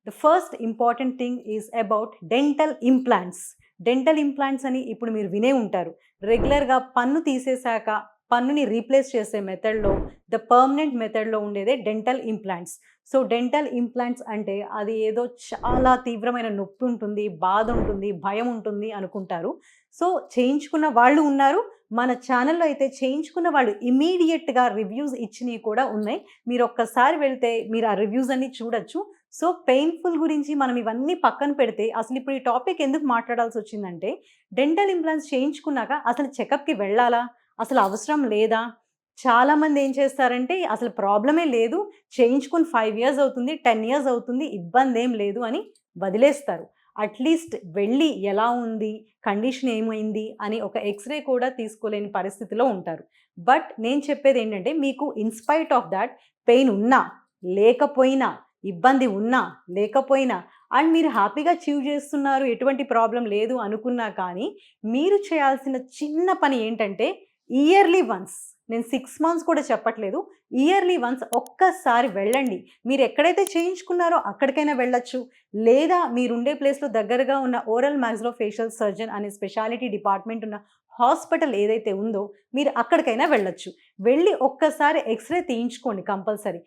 The first important thing is about dental implants. Dental implants అని ఇప్పుడు మీరు వినే ఉంటారు. రెగ్యులర్‌గా పన్ను తీసేశాక పన్నుని రీప్లేస్ చేసే మెథడ్‌లో ద పర్మనెంట్ మెథడ్‌లో ఉండేదే dental implants. So, dental implants అంటే అది ఏదో చాలా తీవ్రమైన నొప్పి ఉంటుంది, బాధ ఉంటుంది, భయం ఉంటుంది అనుకుంటారు. సో, చేయించుకున్న వాళ్ళు ఉన్నారు. మన ఛానెల్‌లో అయితే చేయించుకున్న వాళ్ళు ఇమ్మీడియేట్‌గా రివ్యూస్ ఇచ్చినయి కూడా ఉన్నాయి. మీరొక్కసారి వెళ్తే మీరు ఆ రివ్యూస్ అన్నీ చూడొచ్చు. సో, పెయిన్‌ఫుల్ గురించి మనం ఇవన్నీ పక్కన పెడితే అసలిప్పుడు ఈ టాపిక్ ఎందుకు మాట్లాడాల్సొచ్చిందంటే, డెంటల్ ఇంప్లాంట్స్ చేయించుకున్నాక అసలు చెకప్‌కి వెళ్ళాలా? అసలు అవసరం లేదా? చాలామంది ఏం చేస్తారంటే అసలు ప్రాబ్లమే లేదు. చేయించుకొని 5 ఇయర్స్ అవుతుంది, 10 ఇయర్స్ అవుతుంది, ఇబ్బందేం లేదు అని వదిలేస్తారు. అట్‌లీస్ట్ వెళ్ళి ఎలా ఉంది? కండిషన్ ఏమైంది? అని ఒక ఎక్స్‌రే కూడా తీసుకోలేని పరిస్థితిలో ఉంటారు. బట్ నేను చెప్పేదేంటంటే మీకు ఇన్‌స్పైట్ ఆఫ్ థాట్ పెయిన్ ఉన్నా, లేకపోయినా, ఇబ్బంది ఉన్నా, లేకపోయినా అండ్ మీరు హ్యాపీగా చీవ్ చేస్తున్నారు, ఎటువంటి ప్రాబ్లమ్ లేదు అనుకున్నా కానీ, మీరు చేయాల్సిన చిన్న పని ఏంటంటే ఇయర్‌లీ వన్స్, నేను 6 మంత్స్ కూడా చెప్పట్లేదు. ఇయర్‌లీ వన్స్ ఒక్కసారి వెళ్ళండి. మీరెక్కడైతే చేయించుకున్నారో అక్కడికైనా వెళ్ళొచ్చు. లేదా మీరుండే ప్లేస్‌లో దగ్గరగా ఉన్న ఓరల్ మాక్సిలోఫేషియల్ సర్జన్ అనే స్పెషాలిటీ డిపార్ట్‌మెంట్ ఉన్న హాస్పిటల్ ఏదైతే ఉందో మీరు అక్కడికైనా వెళ్ళొచ్చు. వెళ్ళి ఒక్కసారి ఎక్స్‌రే తీయించుకోండి కంపల్సరీ.